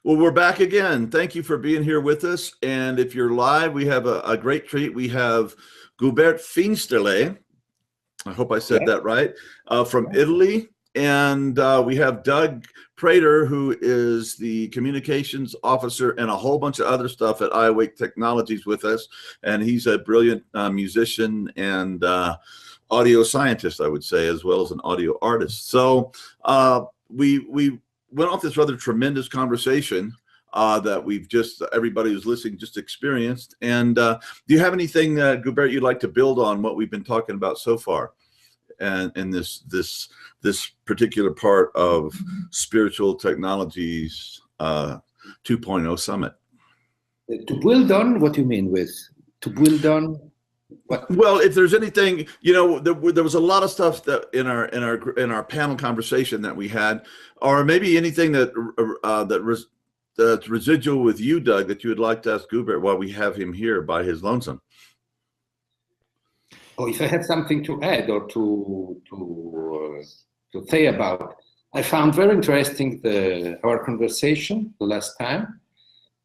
Well, we're back again. Thank you for being here with us. And if you're live, we have a great treat. We have Gubert Finsterle, I hope I said that right, from Italy. And we have Doug Prater, who is the communications officer and a whole bunch of other stuff at iAwake Technologies with us. And he's a brilliant musician and audio scientist, I would say, as well as an audio artist. So we went off this rather tremendous conversation that everybody who's listening just experienced. And do you have anything, Gubert, you'd like to build on what we've been talking about so far, and in this particular part of Spiritual Technologies 2.0 Summit? To build on, what do you mean with to build on? What? Well, if there's anything, there was a lot of stuff that in our panel conversation that we had, or maybe anything that's residual with you, Doug, that you would like to ask Gubert while we have him here by his lonesome. Oh, if I have something to add or to say about, I found very interesting our conversation the last time.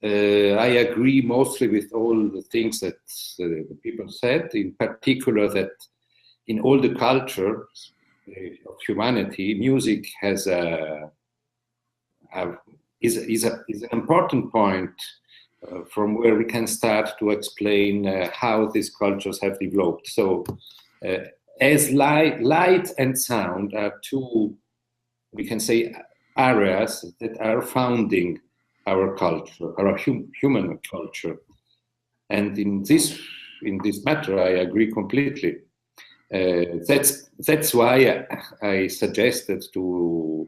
I agree mostly with all the things that the people said, in particular that in all the cultures of humanity, music has is an important point from where we can start to explain how these cultures have developed. So as light and sound are two, we can say, areas that are founding our culture, our human culture. And in this matter, I agree completely. That's why I suggested to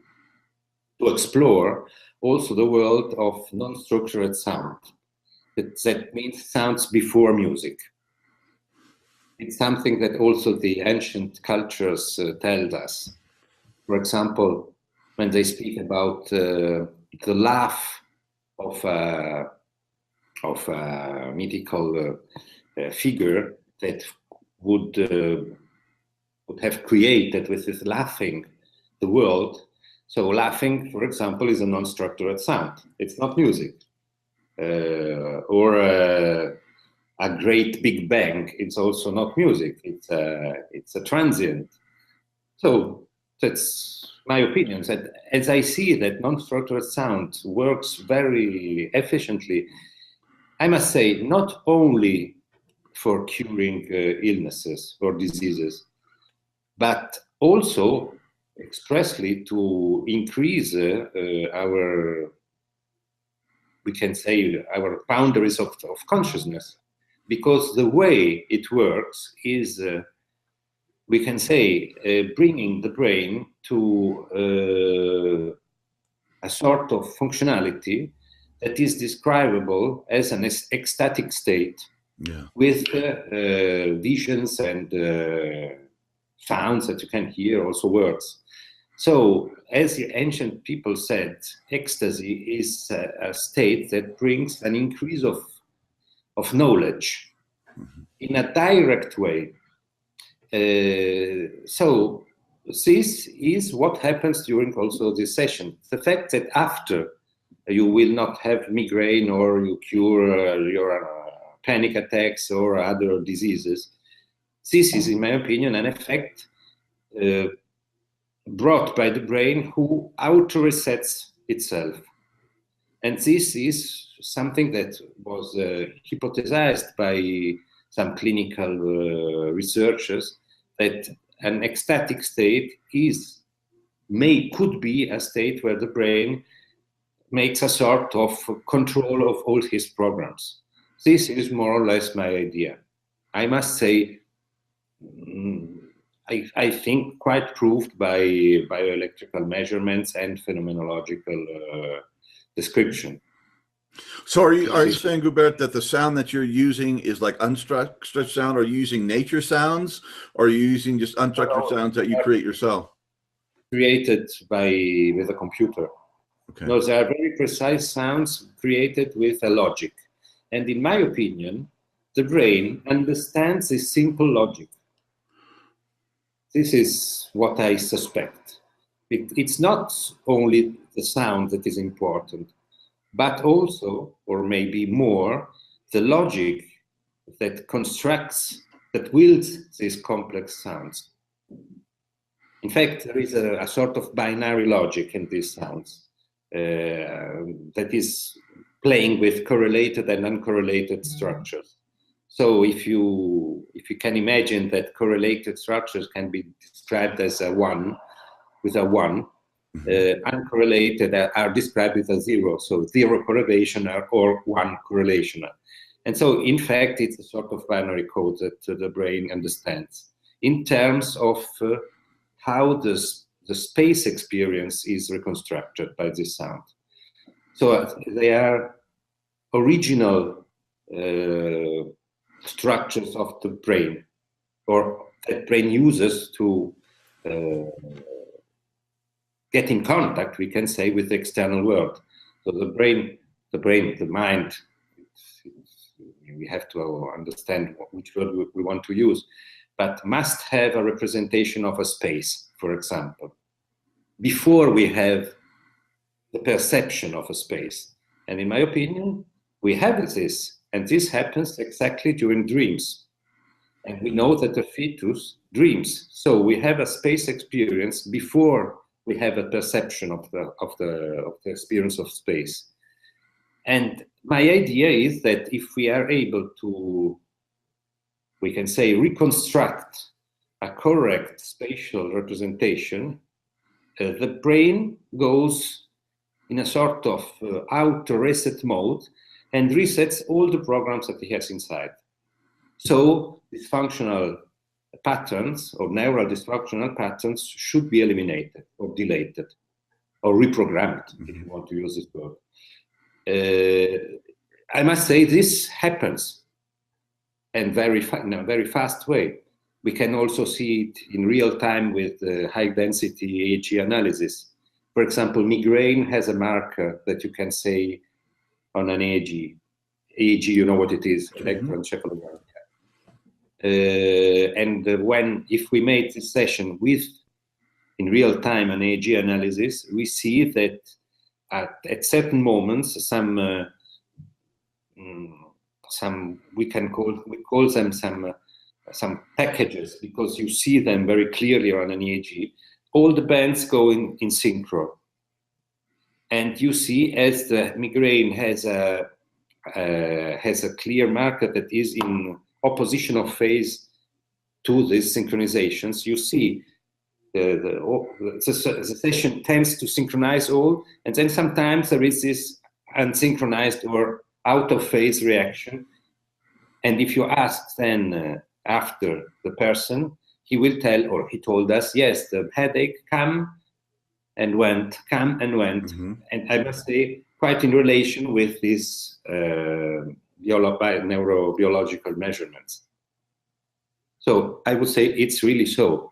explore also the world of non-structured sound. That means sounds before music. It's something that also the ancient cultures tell us. For example, when they speak about the laugh of a mythical figure that would have created with his laughing the world. So laughing, for example, is a non-structured sound. It's not music. Or a great big bang, it's also not music. It's a transient. So that's my opinion. That as I see that non-structured sound works very efficiently, I must say, not only for curing illnesses or diseases, but also expressly to increase our, we can say, our boundaries of consciousness, because the way it works is, we can say, bringing the brain to a sort of functionality that is describable as an ecstatic state, with visions and sounds that you can hear, also words. So, as the ancient people said, ecstasy is a state that brings an increase of knowledge in a direct way. So, this is what happens during also this session. The fact that after you will not have migraine or you cure your panic attacks or other diseases, this is, in my opinion, an effect brought by the brain who auto-resets itself. And this is something that was hypothesized by some clinical researchers, that an ecstatic state could be a state where the brain makes a sort of control of all his programs. This is more or less my idea. I must say, I think quite proved by bioelectrical measurements and phenomenological description. So are you saying, Gubert, that the sound that you're using is like unstructured sound? Are you using nature sounds, or are you using just unstructured sounds that you create yourself? Created with a computer. Okay. No, there are very precise sounds created with a logic. And in my opinion, the brain understands this simple logic. This is what I suspect. It's not only the sound that is important, but also, or maybe more, the logic that constructs, that wields these complex sounds. In fact, there is a sort of binary logic in these sounds that is playing with correlated and uncorrelated structures. So if you can imagine that correlated structures can be described as a one, with a one, uncorrelated are described with a zero, so zero correlation or one correlation. And so, in fact, it's a sort of binary code that the brain understands in terms of how the space experience is reconstructed by this sound. So they are original structures of the brain, or that brain uses to get in contact, we can say, with the external world. So the mind, we have to understand which word we want to use, but must have a representation of a space, for example, before we have the perception of a space. And in my opinion, we have this, and this happens exactly during dreams. And we know that the fetus dreams. So we have a space experience before we have a perception of the experience of space. And my idea is that if we are able to, we can say, reconstruct a correct spatial representation, the brain goes in a sort of auto reset mode and resets all the programs that it has inside. So dysfunctional patterns or neural dysfunctional patterns should be eliminated or deleted or reprogrammed, if you want to use this word. I must say this happens, and in a very fast way. We can also see it in real time with high-density EEG analysis. For example, migraine has a marker that you can say on an EEG. EEG, you know what it is, electroencephalography. And if we made this session with, in real time, an EEG analysis, we see that at certain moments, some we call them some packages, because you see them very clearly on an EEG. All the bands go in synchro, and you see as the migraine has a clear marker that is in opposition of phase to these synchronizations. You see the session tends to synchronize all, and then sometimes there is this unsynchronized or out of phase reaction. And if you ask then after the person, he will tell, or he told us, yes, the headache came and went. And I must say, quite in relation with these neurobiological measurements. So I would say it's really so.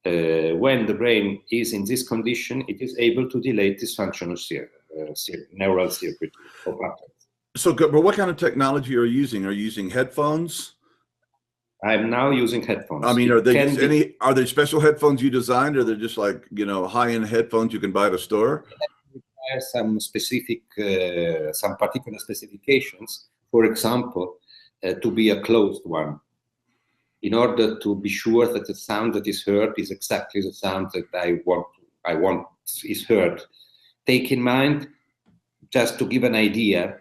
When the brain is in this condition, it is able to delete dysfunctional neural circuit. So, but what kind of technology are you using? Are you using headphones? I'm now using headphones. I mean, are there special headphones you designed, or they're just like, high-end headphones you can buy at a store? Some specific, some particular specifications, for example, to be a closed one, in order to be sure that the sound that is heard is exactly the sound that I want is heard. Take in mind, just to give an idea,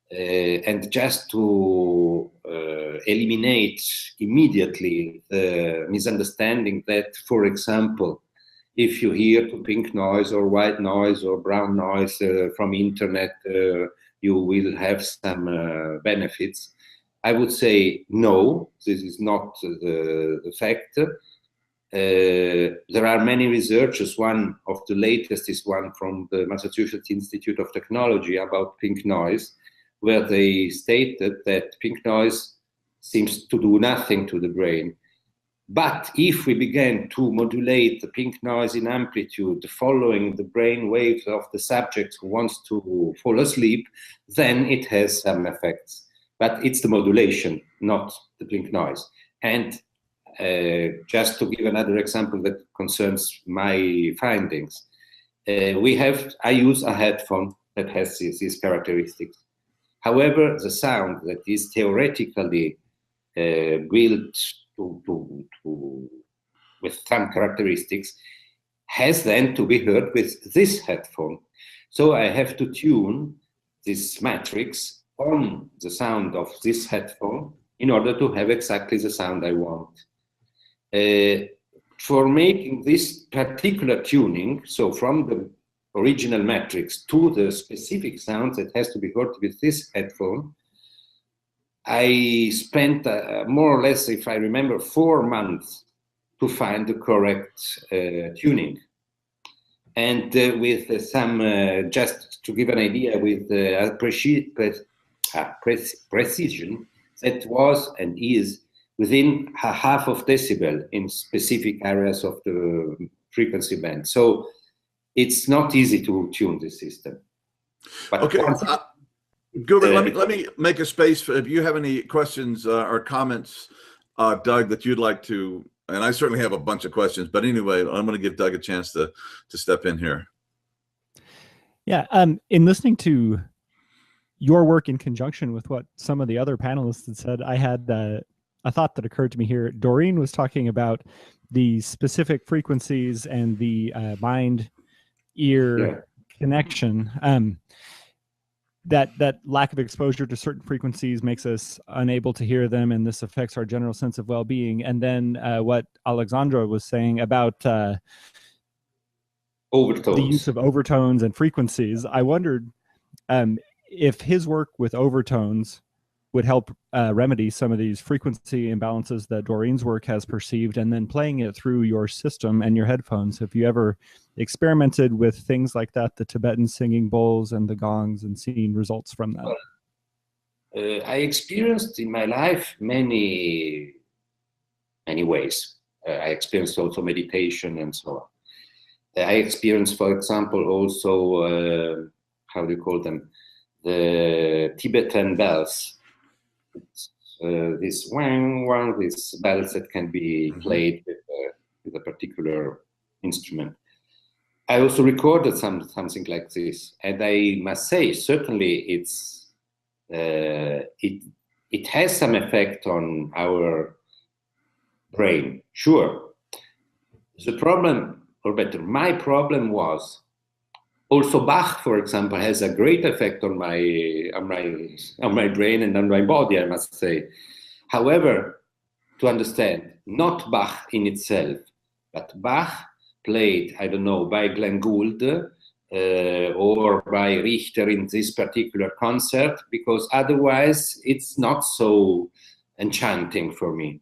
and just to eliminate immediately the misunderstanding that, for example, if you hear pink noise or white noise or brown noise from internet, you will have some benefits. I would say no, this is not the fact. There are many researchers. One of the latest is one from the Massachusetts Institute of Technology about pink noise, where they stated that pink noise seems to do nothing to the brain. But if we began to modulate the pink noise in amplitude following the brain waves of the subject who wants to fall asleep, then it has some effects. But it's the modulation, not the pink noise. And just to give another example that concerns my findings, I use a headphone that has these characteristics. However, the sound that is theoretically built with some characteristics has then to be heard with this headphone. So I have to tune this matrix on the sound of this headphone in order to have exactly the sound I want. For making this particular tuning, so from the original matrix to the specific sound that has to be heard with this headphone, I spent more or less, if I remember, 4 months to find the correct tuning. And with some, just to give an idea, with precision, that was and is within a half of decibel in specific areas of the frequency band. So it's not easy to tune the system. But okay, Gubert, let me make a space for if you have any questions or comments, Doug, that you'd like to. And I certainly have a bunch of questions, but anyway, I'm going to give Doug a chance to step in here. Yeah, in listening to your work in conjunction with what some of the other panelists had said, I had a thought that occurred to me here. Doreen was talking about the specific frequencies and the mind-ear connection. That lack of exposure to certain frequencies makes us unable to hear them, and this affects our general sense of well-being. And then what Alexandra was saying about overtones, the use of overtones and frequencies. I wondered if his work with overtones would help remedy some of these frequency imbalances that Doreen's work has perceived, and then playing it through your system and your headphones. Have you ever experimented with things like that, the Tibetan singing bowls and the gongs, and seen results from that? I experienced in my life many ways. I experienced also meditation and so on. I experienced, for example, also, how do you call them? The Tibetan bells. This wang wang, these bells that can be played with a particular instrument. I also recorded something like this, and I must say, certainly it has some effect on our brain. Sure. The problem, or better, my problem was also Bach, for example, has a great effect on my brain and on my body, I must say. However, to understand, not Bach in itself, but Bach played, I don't know, by Glenn Gould or by Richter in this particular concert, because otherwise it's not so enchanting for me.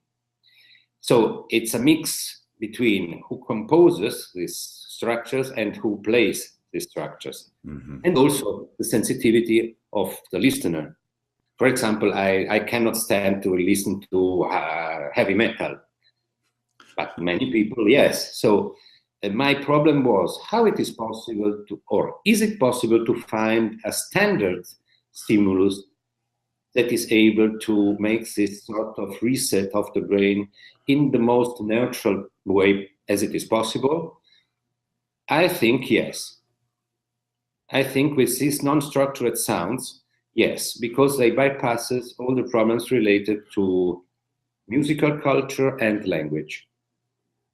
So it's a mix between who composes these structures and who plays these structures, and also the sensitivity of the listener. For example, I cannot stand to listen to heavy metal, but many people, yes. So my problem was how it is possible to, or is it possible to find a standard stimulus that is able to make this sort of reset of the brain in the most neutral way as it is possible? I think yes. I think with these non-structured sounds, yes, because they bypasses all the problems related to musical culture and language.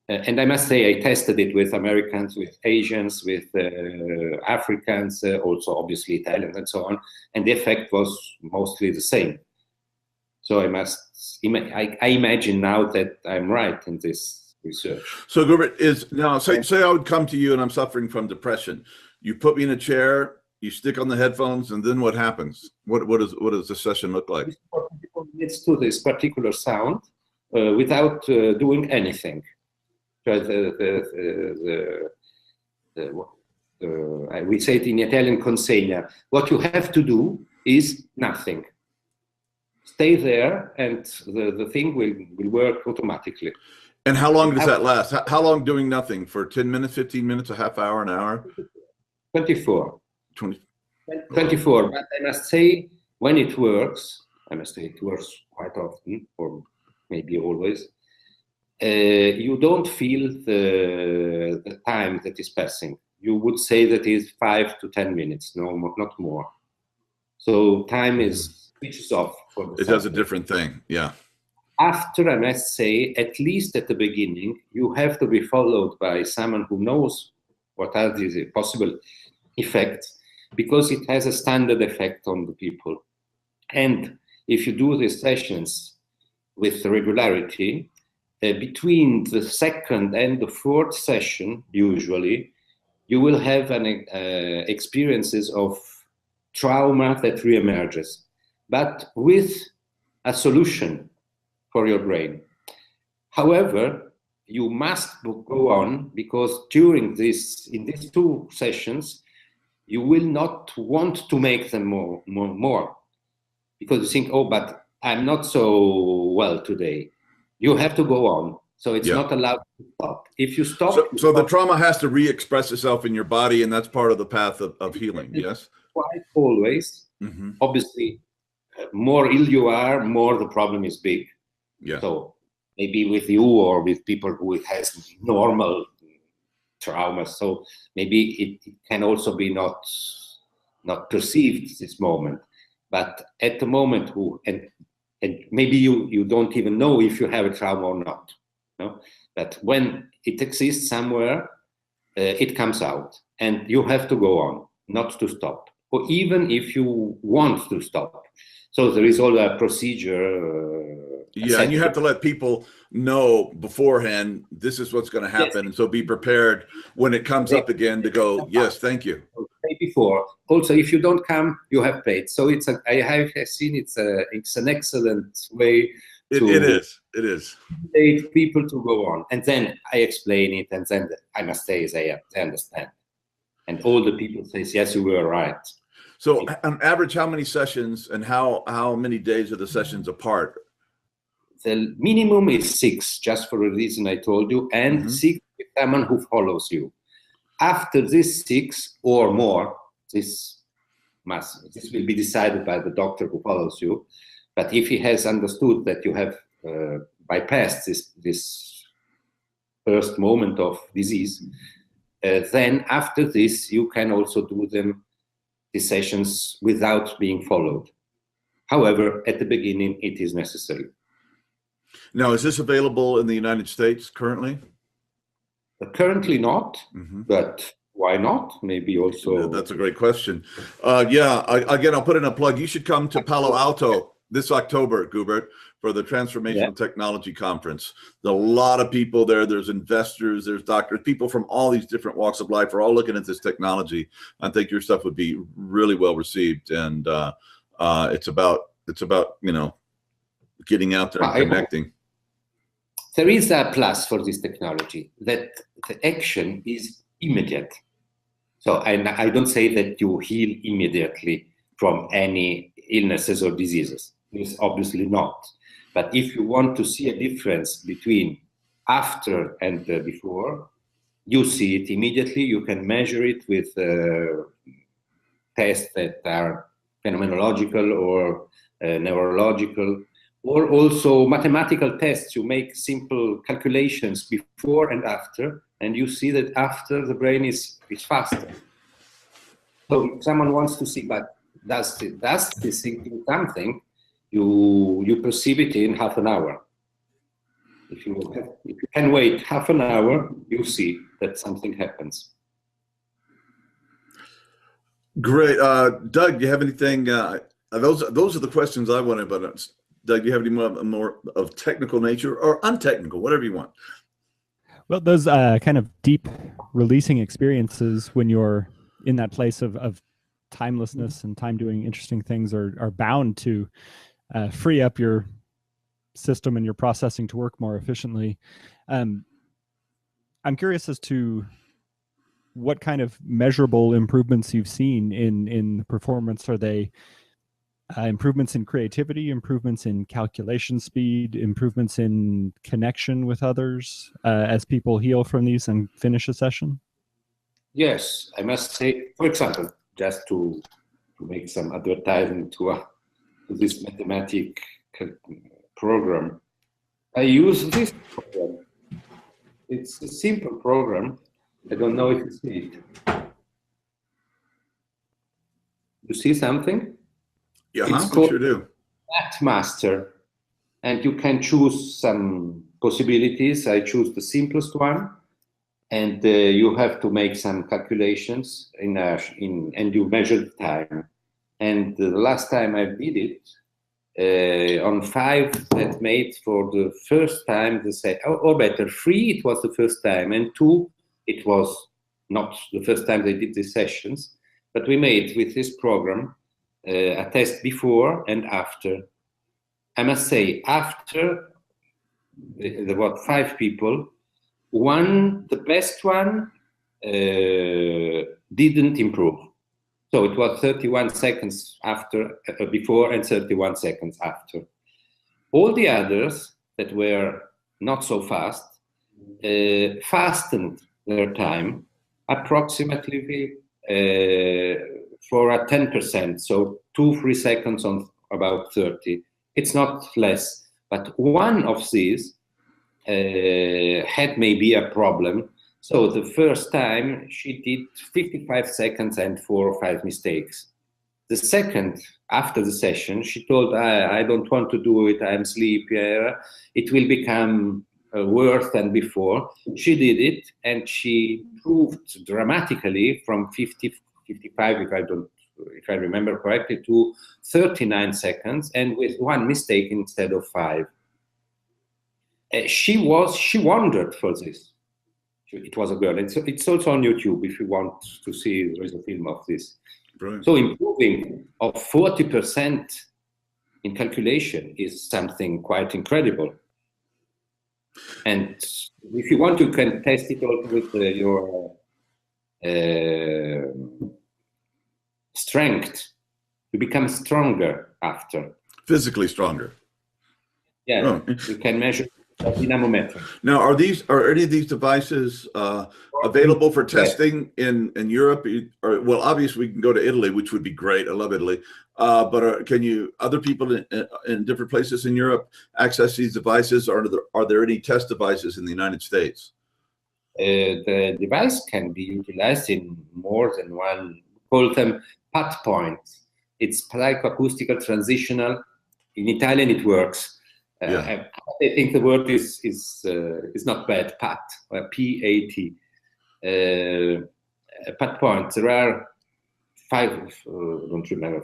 And I must say, I tested it with Americans, with Asians, with Africans, also obviously Italians and so on, and the effect was mostly the same. So I imagine now that I'm right in this research. So Gubert, say I would come to you and I'm suffering from depression. You put me in a chair, you stick on the headphones, and then what happens? What does the session look like? It's to this particular sound without doing anything. We say it in Italian, consegna. What you have to do is nothing. Stay there, and the thing will work automatically. And how long does that last? How long doing nothing? For 10 minutes, 15 minutes, a half hour, an hour? 24. 24. But I must say, when it works, it works quite often, or maybe always, you don't feel the time that is passing. you would say that is 5 to 10 minutes, not more. So time is switches off for the It does a subject. different thing, yeah. After, I must say, at least at the beginning, you have to be followed by someone who knows what are these possible effects, because it has a standard effect on the people. And if you do these sessions with regularity, between the second and the fourth session, usually, you will have experiences of trauma that reemerges, but with a solution for your brain. However, you must go on, because in these 2 sessions, you will not want to make them more, because you think, oh, but I'm not so well today. You have to go on. So it's not allowed to stop. If you stop... So the trauma has to re-express itself in your body, and that's part of the path of healing, yes? Quite always. Obviously, more ill you are, more the problem is big. Yeah. So maybe with you or with people who has normal trauma, so maybe it can also be not perceived this moment. But at the moment, and maybe you don't even know if you have a trauma or not. No? But when it exists somewhere, it comes out, and you have to go on, not to stop, or even if you want to stop. So there is all a procedure. Yeah, and you have to let people know beforehand, this is what's going to happen. Yes. And so be prepared when it comes up again to go, yes, thank you. Pay before. Also, if you don't come, you have paid. So I have seen it's an excellent way to it is. Motivate people to go on. And then I explain it, and then I must say they understand. And all the people say, yes, you were right. So on average, how many sessions and how many days are the sessions apart? The minimum is 6, just for a reason I told you, and 6 with someone who follows you. After this 6 or more, this will be decided by the doctor who follows you. But if he has understood that you have bypassed this first moment of disease, then after this you can also do these sessions without being followed. However, at the beginning it is necessary. Now, is this available in the United States currently? Currently not, but why not? Maybe also. That's a great question. Again, I'll put in a plug. You should come to Palo Alto this October, Gubert, for the Transformational Technology Conference. There's a lot of people there. There's investors, there's doctors, people from all these different walks of life are all looking at this technology. I think your stuff would be really well received, and it's about getting out there and connecting. There is a plus for this technology, that the action is immediate. So, and I don't say that you heal immediately from any illnesses or diseases. It's obviously not. But if you want to see a difference between after and before, you see it immediately. You can measure it with tests that are phenomenological or neurological, or also mathematical tests. You make simple calculations before and after, and you see that after the brain is faster. So if someone wants to see, but does this thinking something, you perceive it in half an hour. If you can wait half an hour, you see that something happens. Great. Doug, do you have anything? Those are the questions I wanted, but Doug, do you have any more of technical nature or untechnical, whatever you want? Well, those kind of deep releasing experiences when you're in that place of timelessness and time doing interesting things are bound to free up your system and your processing to work more efficiently. I'm curious as to what kind of measurable improvements you've seen in performance. Are they improvements in creativity, improvements in calculation speed, improvements in connection with others as people heal from these and finish a session? Yes, I must say, for example, just to make some advertising to this mathematic program, I use this program. It's a simple program. I don't know if you see it. You see something? Yeah, It's we called sure do. Math Master, and you can choose some possibilities. I choose the simplest one, and you have to make some calculations and you measure the time. And the last time I did it, on 5 that made for the first time, they say, or better, 3 it was the first time, and 2 it was not the first time they did these sessions, but we made with this program a test before and after. I must say, after there were 5 people, the best one didn't improve. So it was 31 seconds after, before, and 31 seconds after. All the others that were not so fast fastened their time approximately for a 10%, so 2-3 seconds on about 30. It's not less, but one of these had maybe a problem. So the first time she did 55 seconds and 4 or 5 mistakes. The second, after the session, she told, I don't want to do it, I'm sleepy, it will become worse than before. She did it, and she improved dramatically from 55, if I remember correctly, to 39 seconds, and with 1 mistake instead of 5. She wondered for this. It was a girl. It's also on YouTube if you want to see. There is a film of this. Brilliant. So improving of 40% in calculation is something quite incredible. And if you want, you can test it also with your strength. You become stronger after. Physically stronger. Yeah, Oh. you can measure dynamometer. Now, are any of these devices available for testing in Europe? Or, well, obviously we can go to Italy, which would be great. I love Italy. But can other people in different places in Europe access these devices? Or are there any test devices in the United States? The device can be utilized in more than one. We call them PAT points. It's psychoacoustical transitional. In Italian, it works. Yeah. I think the word is not bad. PAT, P-A-T. PAT points. There are 5. Don't remember.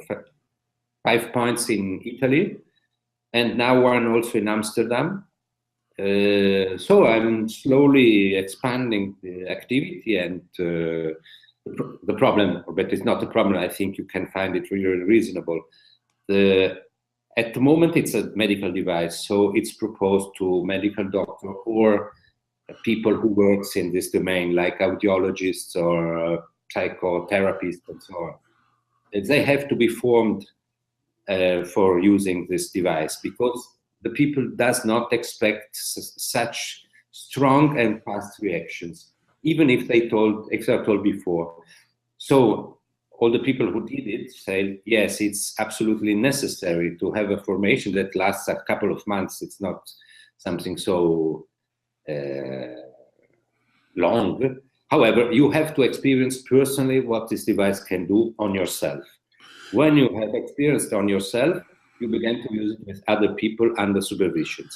5 points in Italy, and now one also in Amsterdam. So I'm slowly expanding the activity, and the problem, but it's not a problem. I think you can find it really reasonable. At the moment, it's a medical device, so it's proposed to medical doctor or people who works in this domain, like audiologists or psychotherapists and so on. They have to be formed for using this device, because the people does not expect such strong and fast reactions, even if they told before. So all the people who did it say, yes, it's absolutely necessary to have a formation that lasts a couple of months. It's not something so long. However, you have to experience personally what this device can do on yourself. When you have experienced on yourself, you begin to use it with other people under supervision.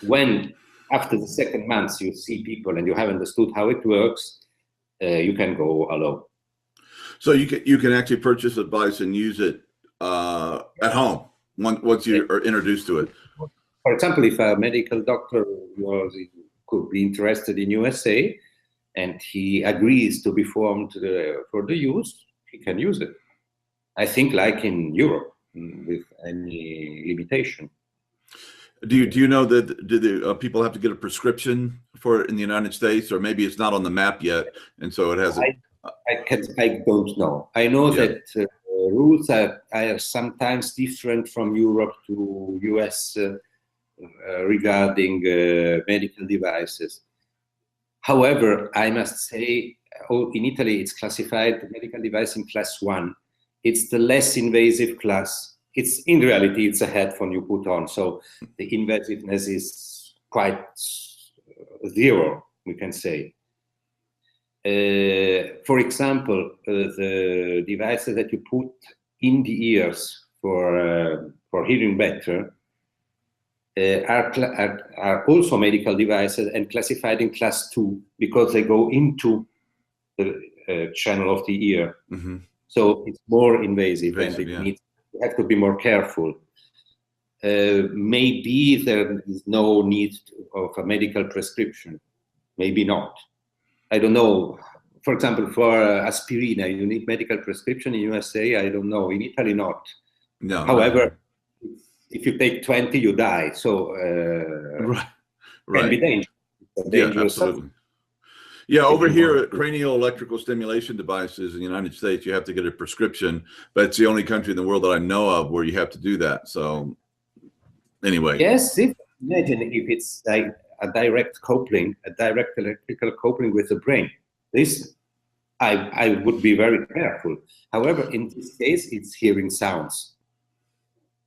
When, after the second month, you see people and you have understood how it works, you can go alone. So you can actually purchase a device and use it at home once you are introduced to it. For example, if a medical doctor could be interested in USA and he agrees to be formed for the use, he can use it. I think like in Europe, with any limitation. Do you know that do the people have to get a prescription for it in the United States, or maybe it's not on the map yet, and so it hasn't? I don't know. I know that rules are sometimes different from Europe to US regarding medical devices. However, I must say, in Italy, it's classified the medical device in class 1. It's the less invasive class. In reality, it's a headphone you put on, so the invasiveness is quite 0, we can say. For example, the devices that you put in the ears for hearing better are also medical devices and classified in class 2 because they go into the channel of the ear. Mm-hmm. So it's more invasive and yeah. you have to be more careful. Maybe there is no need of a medical prescription. Maybe not. I don't know. For example, for aspirina, you need medical prescription in USA. I don't know. In Italy, not. No. However, if you take 20, you die. So right. can be dangerous. Yeah, absolutely. Yeah, over here at cranial electrical stimulation devices in the United States, you have to get a prescription, but it's the only country in the world that I know of where you have to do that. So anyway. Yes, imagine if it's like a direct coupling, a direct electrical coupling with the brain. This, I would be very careful. However, in this case, it's hearing sounds.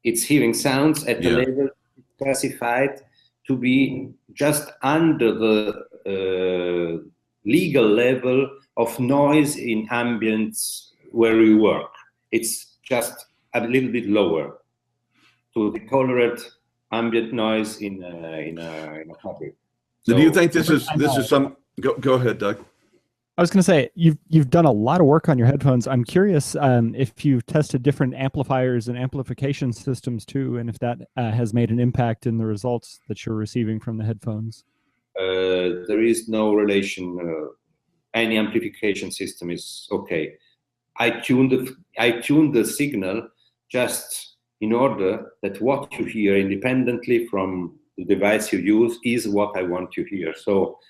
It's hearing sounds at the level classified to be just under the legal level of noise in ambience where we work. It's just a little bit lower to the tolerant ambient noise in a public. So do you think this is some? Go ahead, Doug. I was going to say you've done a lot of work on your headphones. I'm curious if you've tested different amplifiers and amplification systems too, and if that has made an impact in the results that you're receiving from the headphones. There is no relation. Any amplification system is okay. I tune the signal just in order that what you hear independently from the device you use is what I want to hear. So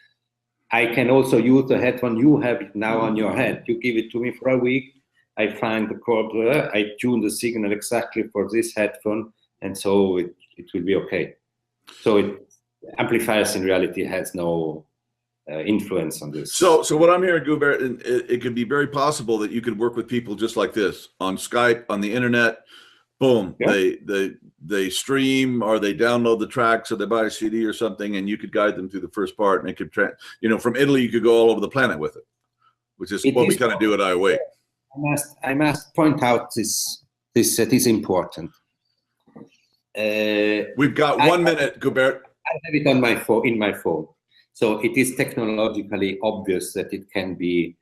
I can also use the headphone you have it now on your head. You give it to me for a week. I find the cord, I tune the signal exactly for this headphone, and so it will be okay. So amplifiers in reality has no influence on this. So what I'm hearing, Gubert, it could be very possible that you could work with people just like this on Skype, on the internet. Boom, yeah. They stream or they download the tracks or they buy a CD or something, and you could guide them through the first part, and it could, from Italy you could go all over the planet with it, which is what we kind of do at iWake. I must point out this is important. We've got 1 minute, Gubert. I have it on my phone, in my phone. So it is technologically obvious that it can be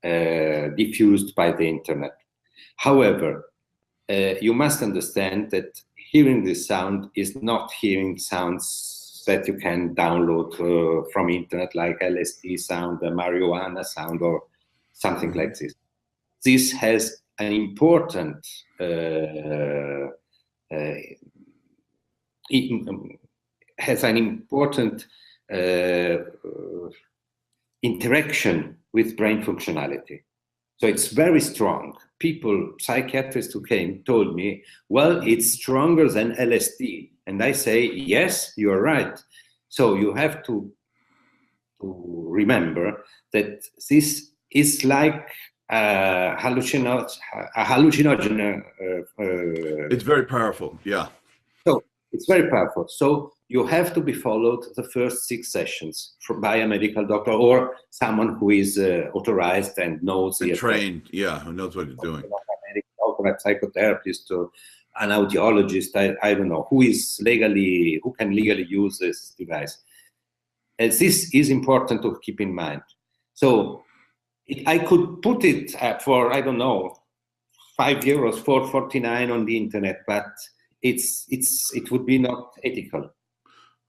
diffused by the internet. However, you must understand that hearing this sound is not hearing sounds that you can download from internet, like LSD sound, marijuana sound, or something like this. This has an important interaction with brain functionality. So it's very strong. People, psychiatrists who came told me, well, it's stronger than LSD. And I say, yes, you're right. So you have to remember that this is like a hallucinogen. It's very powerful, yeah. So it's very powerful. So you have to be followed the first 6 sessions by a medical doctor or someone who is authorized and knows and trained, yeah, who knows what he's doing. A psychotherapist or an audiologist, I don't know, who can legally use this device. And this is important to keep in mind. So I could put it for, I don't know, €5, $4.49 on the internet, but it would be not ethical.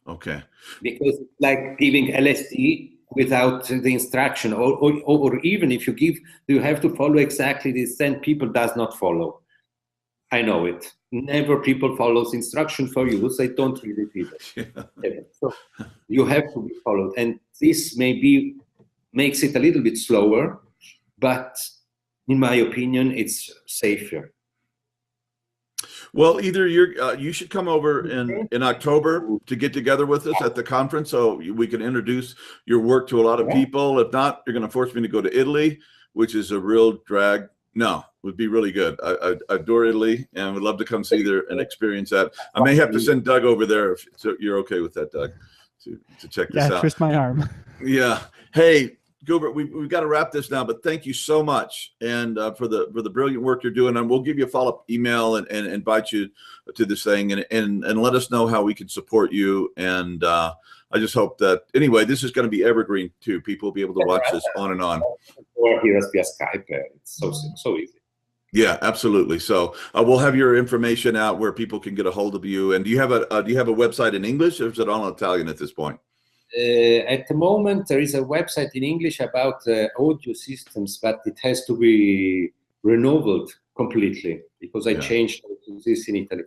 Okay. Because it's like giving LSD without the instruction, or even if you give, you have to follow exactly this, then people does not follow. I know it. Never people follows instruction for use, they don't read it either. Yeah. So you have to be followed. And this maybe makes it a little bit slower, but in my opinion, it's safer. Well, either you should come over in October to get together with us at the conference so we can introduce your work to a lot of people. If not, you're going to force me to go to Italy, which is a real drag. No, it would be really good. I adore Italy and would love to come see there and experience that. I may have to send Doug over there if you're okay with that, Doug, to check this out. Yeah, twist my arm. Yeah. Hey, Gubert, we've got to wrap this now, but thank you so much, and for the brilliant work you're doing. And we'll give you a follow-up email and invite you to this thing, and let us know how we can support you. And I just hope that, anyway, this is going to be evergreen too. People will be able to watch this on and on. Or hear us via Skype. It's so easy. Yeah, absolutely. So we'll have your information out where people can get a hold of you. And do you have a website in English, or is it all Italian at this point? At the moment, there is a website in English about audio systems, but it has to be renewed completely because I changed this in Italy.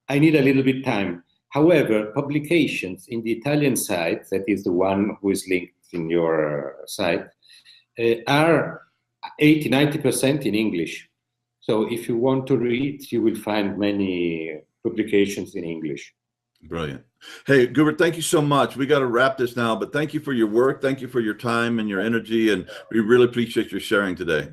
I need a little bit time. However, publications in the Italian site, that is the one who is linked in your site, are 80–90% in English. So if you want to read, you will find many publications in English. Brilliant. Hey, Gubert, thank you so much. We got to wrap this now, but thank you for your work. Thank you for your time and your energy, and we really appreciate your sharing today.